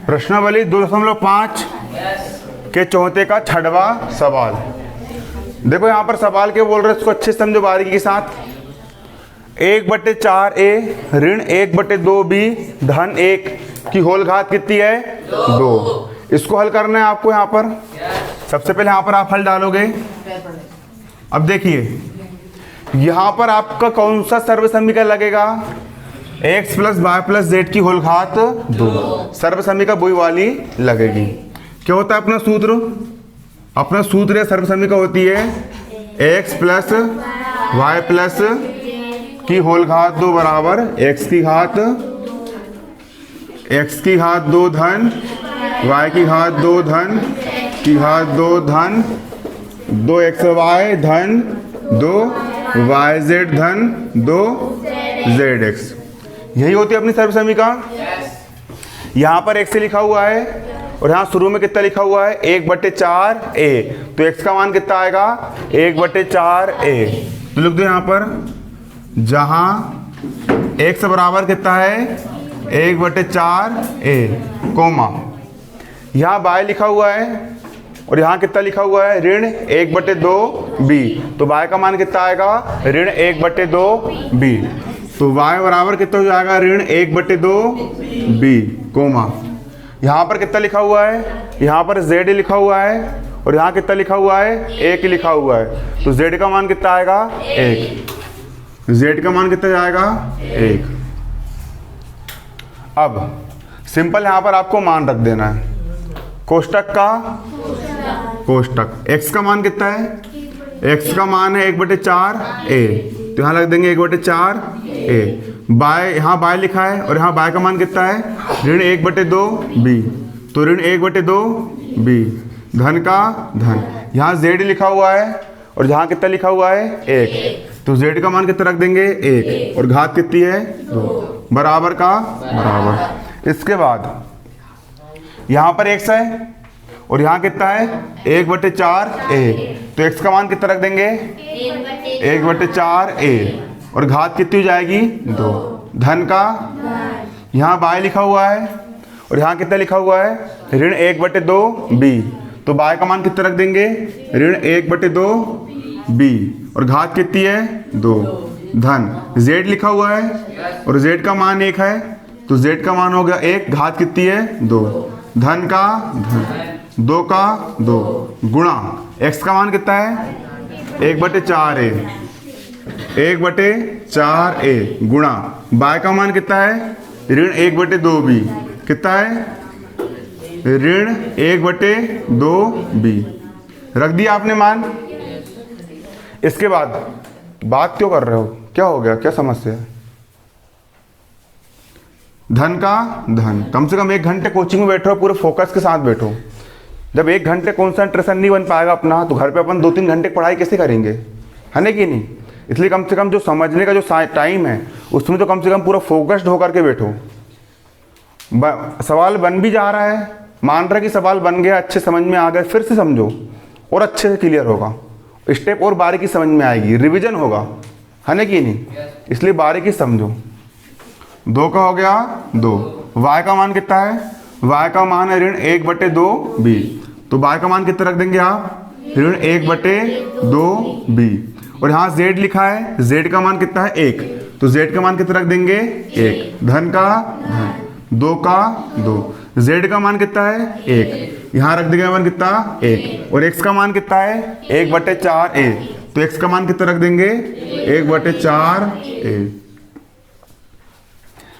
प्रश्नावली 2.5 के चौथे का 6वां सवाल। देखो यहाँ पर सवाल क्या बोल रहे हैं, इसको अच्छे से समझो बारीकी के साथ। 1/4a ऋण 1/2b धन 1 की होल घात कितनी है? 2। इसको हल करना है आपको। यहाँ पर सबसे पहले यहाँ पर आप हल डालोगे। अब देखिए यहाँ पर आपका कौन सा सर्व समीकरण लगेगा? x + y + z की होल घात 2 सर्व समीकरण वही वाली लगेगी। क्या होता है अपना सूत्र? अपना सूत्र या सर्व समीकरण होती है x + y + की होल घात 2 बराबर x की घात 2 धन y की घात 2 धन की घात 2 धन 2xy धन 2yz धन 2zx। यही होती है अपनी सर्व समीकरण। यहाँ पर x से लिखा हुआ है और यहाँ शुरू में कितना लिखा हुआ है? 1/4a। तो x का मान कितना आएगा? 1/4a। तो लिख दो यहाँ पर, जहाँ x बराबर कितना है? 1/4a कोमा यहाँ y लिखा हुआ है और यहाँ कितना लिखा हुआ है? ऋण 1/2b। तो y का मान कितना आएगा? ऋण 1/2b। तो y बराबर कितना हो जाएगा? ऋण 1/2b कोमा यहाँ पर कितना लिखा हुआ है? यहाँ पर z लिखा हुआ है और यहाँ कितना लिखा हुआ है? 1 लिखा हुआ है। तो z का मान कितना आएगा? 1। z का मान कितना जाएगा? 1। अब सिंपल यहाँ पर आपको मान रख देना है। कोष्टक का कोष्टक x का मान कितना है? x का मान है 1/4a। तो यहाँ लग देंगे 1/4a। बाय यहाँ बाय लिखा है और यहाँ बाय का मान कितना है? ऋण 1/2b। तो ऋण 1/2b धन का धन। यहाँ z लिखा हुआ है और यहाँ कितना लिखा हुआ है? 1। तो z का मान कितना रख देंगे? 1 और घात कितनी है? 2 बराबर का बराबर। इसके बाद यहाँ पर x है और यहाँ कितना है? 1/4a। तो x का मान कितना रख देंगे? 1/4a और घात कितनी हो जाएगी? 2 धन का। यहाँ बाय लिखा हुआ है और यहाँ कितना लिखा हुआ है? ऋण 1/2b। तो बाय का मान कितना रख देंगे? ऋण 1/2b और घात कितनी है? 2 धन। z लिखा हुआ है और z का मान 1 है। तो z का मान हो गया 1, घात कितनी है? 2 धन का धन 2 का 2 गुणा x का मान कितना है? 1/4a 1/4a गुणा y का मान कितना है? ऋण 1/2b। कितना है? ऋण 1/2b रख दिया आपने मान। इसके बाद बात क्यों कर रहे हो? क्या हो गया? क्या समस्या है? धन का धन। कम से कम 1 घंटे कोचिंग में बैठो, पूरे फोकस के साथ बैठो। जब 1 घंटे कॉन्सेंट्रेशन नहीं बन पाएगा अपना, तो घर पे अपन 2-3 घंटे पढ़ाई कैसे करेंगे? है ना कि नहीं? इसलिए कम से कम जो समझने का जो टाइम है उसमें तो कम से कम पूरा फोकस्ड होकर के बैठो। सवाल बन भी जा रहा है, मान रहा है कि सवाल बन गया, अच्छे समझ में आ गए, फिर से समझो और अच्छे से क्लियर होगा। स्टेप और बारीकी समझ में आएगी, रिविजन होगा। है ना कि नहीं? इसलिए बारीकी समझो। 2 का हो गया 2। y का मान कितना है? y का मान है ऋण 1/2b। तो y का मान कितना रख देंगे आप? ऋण 1/2b और यहाँ z लिखा है, z का मान कितना है? 1। तो z का मान कितना रख देंगे? 1 धन का धन 2 का 2। z का मान कितना है? 1। यहाँ रख देंगे मान कितना? 1 और x का मान कितना है? 1/4a। तो x का मान कितना रख देंगे? 1/4a।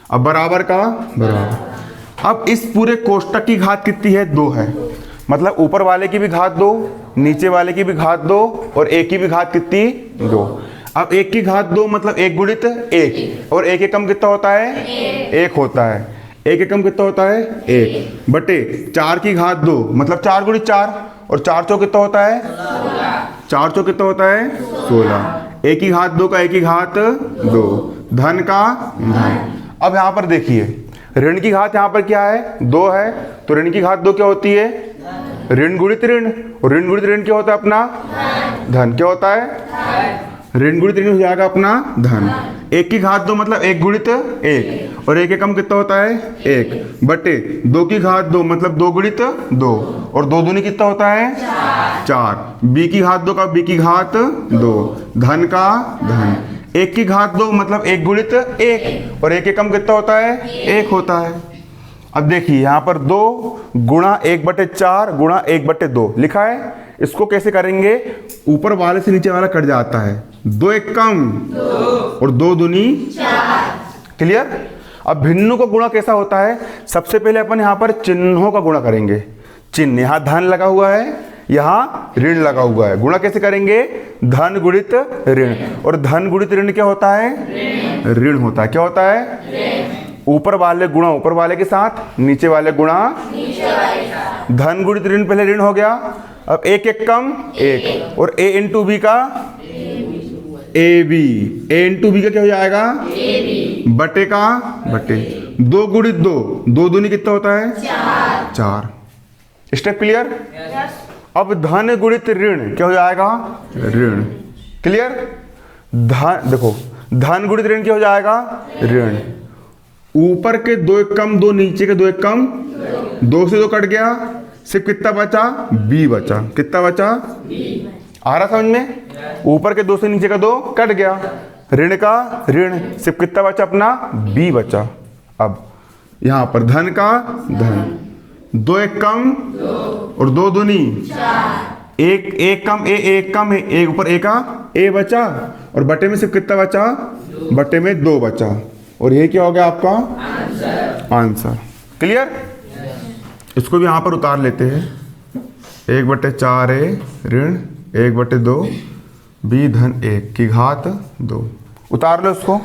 अब बराबर का बराबर। अब इस पूरे कोष्टक की घात कितनी है? 2 है। मतलब ऊपर वाले की भी घात 2, नीचे वाले की भी घात 2 और एक की भी घात कितनी? 2। अब 1 की घात 2 मतलब 1 गुणित 1 और 1 एकम कितना होता है? 1 होता है। 1 एकम कितना होता है? 1 बटे 4 की घात 2 मतलब 4 गुणित 4 और 4 चौक कितना होता है? 4 चौक कितना होता है? 16। 1 की घात 2 का 1 की घात 2 धन का धन। अब यहाँ पर देखिए ऋण की घात यहाँ पर क्या है? 2 है। तो ऋण की घात 2 क्या होती है? ऋण गुणित ऋण और ऋण गुणित ऋण क्या होता है अपना? धन। क्या होता है? ऋण गुणित ऋण हो जाएगा अपना धन। एक की घात 2 मतलब 1 गुणित 1, और 1 एकम कितना होता है 1 बटे 2 की घात 2 मतलब 2 गुणित 2, और 2 दूनी कितना होता है 4। b की घात 2 का b की घात 2, धन का धन। 1 की घात 2 मतलब 1 गुणित 1, और 1 एकम कितना होता है 1 होता है। अब देखिए यहाँ पर 2 गुणा 1/4 गुणा 1/2 लिखा है। इसको कैसे करेंगे, ऊपर वाले से नीचे वाला कट जाता है, 2 एकम और 2 दूनी 4। क्लियर। अब भिन्नों का गुणा कैसा होता है, सबसे पहले अपन यहाँ पर चिन्हों का गुणा करेंगे। चिन्ह, यहाँ धन लगा हुआ है, यहाँ ऋण लगा हुआ है। गुणा कैसे करेंगे, धन गुणित ऋण, और धन गुणित ऋण क्या होता है ऋण होता है। क्या होता है, ऊपर वाले गुणा ऊपर वाले के साथ, नीचे वाले गुणा नीचे वाले के साथ। धन गुणित ऋण पहले ऋण हो गया। अब 1 एकम 1, और a इंटू बी का A B, a into B का क्या हो जाएगा बटे का बटे। 2 गुणित 2, 2 दूनी कितना होता है 4। Step clear. अब धन गुणित ऋण क्या हो जाएगा ऋण। क्लियर। धन देखो, धन गुणित ऋण क्या हो जाएगा ऋण। ऊपर के 2 एकम 2, नीचे के 2 एकम 2 से 2 कट गया, सिर्फ कितना बचा b बचा। कितना बचा आ रहा समझ में, ऊपर के 2 से नीचे का 2 कट गया, ऋण का ऋण, सिर्फ कितना बचा अपना b बचा। अब यहाँ पर धन का धन, 2 एकम और 2 दूनी 1 कम एक कम एक ऊपर a का a बचा, और बटे में सिर्फ कितना बचा बटे में 2 बचा, और ये क्या हो गया आपका आंसर। क्लियर। इसको भी यहाँ पर उतार लेते हैं। 1/4 a ऋण 1/2 b धन 1 की घात 2, उतार लो इसको।